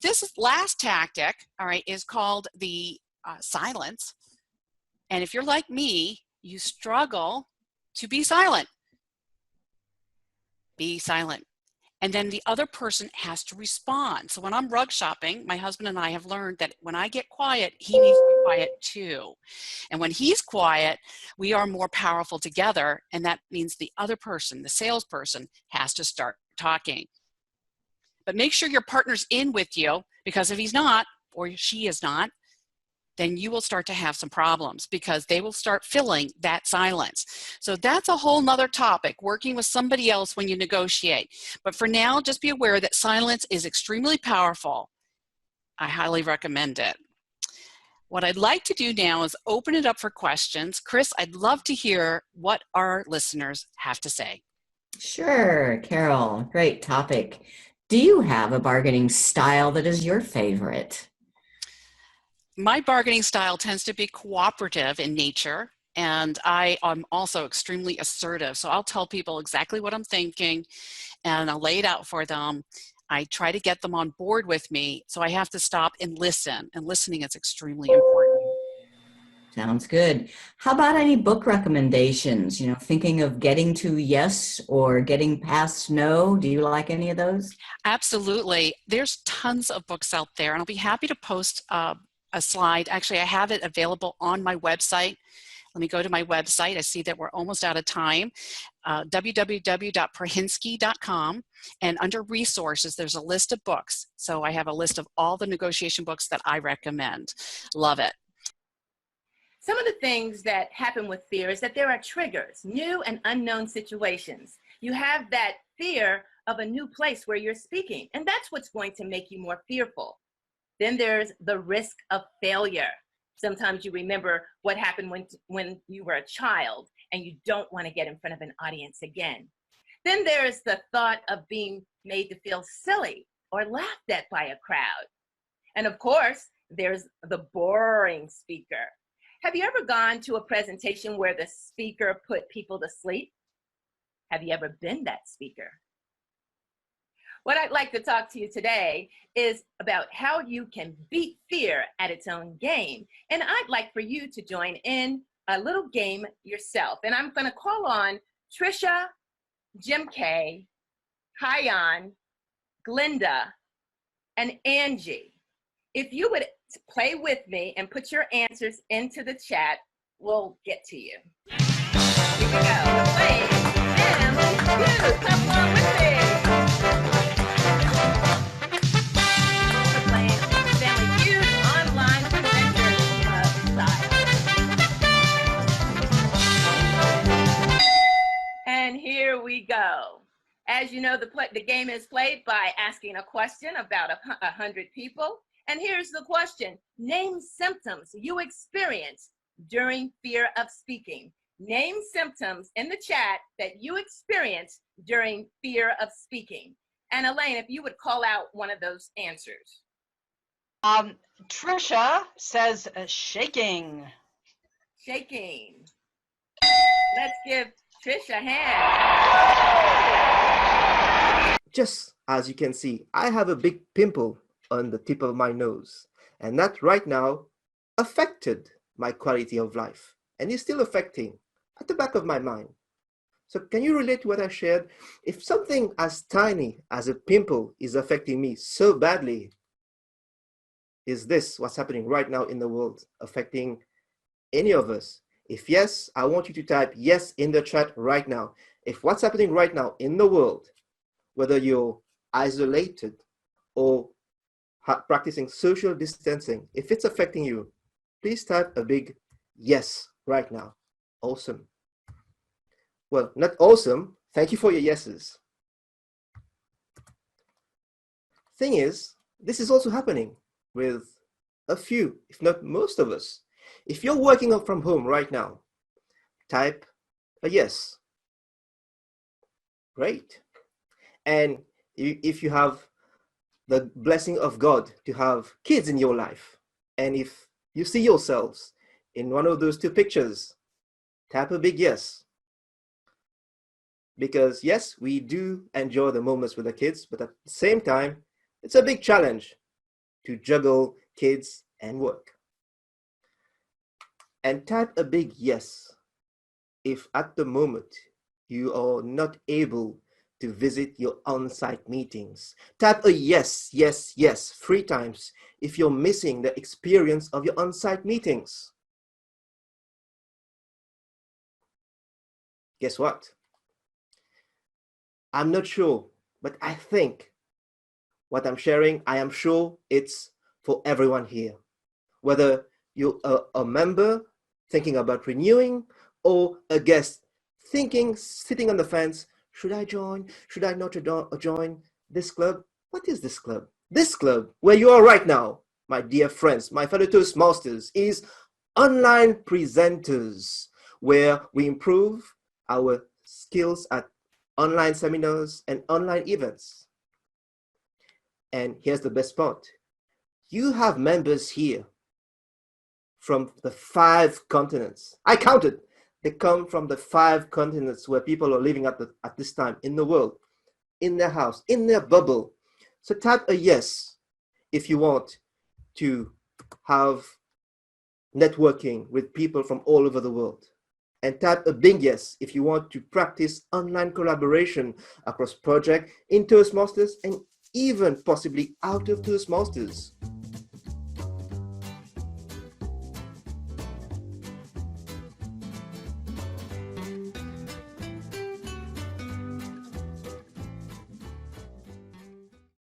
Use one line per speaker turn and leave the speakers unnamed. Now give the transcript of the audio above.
This last tactic, all right, is called the silence. And if you're like me, you struggle to be silent. Be silent. And then the other person has to respond. So when I'm rug shopping, my husband and I have learned that when I get quiet, he needs to be quiet too. And when he's quiet, we are more powerful together. And that means the other person, the salesperson, has to start talking. But make sure your partner's in with you, because if he's not, or she is not, then you will start to have some problems because they will start filling that silence. So that's a whole nother topic, working with somebody else when you negotiate. But for now, just be aware that silence is extremely powerful. I highly recommend it. What I'd like to do now is open it up for questions. Chris, I'd love to hear what our listeners have to say.
Sure, Carol, great topic. Do you have a bargaining style that is your favorite?
My bargaining style tends to be cooperative in nature, and I am also extremely assertive. So I'll tell people exactly what I'm thinking, and I'll lay it out for them. I try to get them on board with me, so I have to stop and listen, and listening is extremely important.
Sounds good. How about any book recommendations? Thinking of getting to yes or getting past no. Do you like any of those?
Absolutely. There's tons of books out there, and I'll be happy to post a slide. Actually, I have it available on my website. Let me go to my website. I see that we're almost out of time. www.prahinsky.com, and under resources, there's a list of books. So I have a list of all the negotiation books that I recommend. Love it.
Some of the things that happen with fear is that there are triggers, new and unknown situations. You have that fear of a new place where you're speaking, and that's what's going to make you more fearful. Then there's the risk of failure. Sometimes you remember what happened when you were a child and you don't want to get in front of an audience again. Then there's the thought of being made to feel silly or laughed at by a crowd. And of course, there's the boring speaker. Have you ever gone to a presentation where the speaker put people to sleep? Have you ever been that speaker? What I'd like to talk to you today is about how you can beat fear at its own game. And I'd like for you to join in a little game yourself. And I'm going to call on Trisha, Jim K, Hyan, Glinda, and Angie. If you would play with me and put your answers into the chat, we'll get to you. Here we go. The play Family Feud. Come along with me. We're playing Family Feud online presenter style. And here we go. As you know, the game is played by asking a question about 100 people. And here's the question. Name symptoms you experience during fear of speaking. Name symptoms in the chat that you experience during fear of speaking. And Elaine, if you would call out one of those answers.
Trisha says shaking.
Shaking. Let's give Trisha a hand.
Just as you can see, I have a big pimple on the tip of my nose, and that right now affected my quality of life, and is still affecting at the back of my mind. So can you relate to what I shared? If something as tiny as a pimple is affecting me so badly, is this what's happening right now in the world affecting any of us? If yes, I want you to type yes in the chat right now. If what's happening right now in the world, whether you're isolated or practicing social distancing, if it's affecting you, please type a big yes right now. Awesome. Well, not awesome. Thank you for your yeses. Thing is, this is also happening with a few, if not most of us. If you're working from home right now, type a yes. Great. And if you have the blessing of God to have kids in your life, and if you see yourselves in one of those two pictures, tap a big yes. Because yes, we do enjoy the moments with the kids, but at the same time, it's a big challenge to juggle kids and work. And type a big yes if at the moment you are not able to visit your on-site meetings. Type a yes, yes, yes 3 times if you're missing the experience of your on-site meetings. Guess what? I'm not sure, but I think what I'm sharing, I am sure it's for everyone here. Whether you're a member thinking about renewing or a guest thinking, sitting on the fence, should I join? Should I not join this club? What is this club? This club, where you are right now, my dear friends, my fellow Toastmasters, is online presenters, where we improve our skills at online seminars and online events. And here's the best part. You have members here from the 5 continents. I counted. They come from the 5 continents where people are living at this time in the world, in their house, in their bubble. So type a yes if you want to have networking with people from all over the world. And type a big yes if you want to practice online collaboration across projects in Toastmasters and even possibly out of Toastmasters.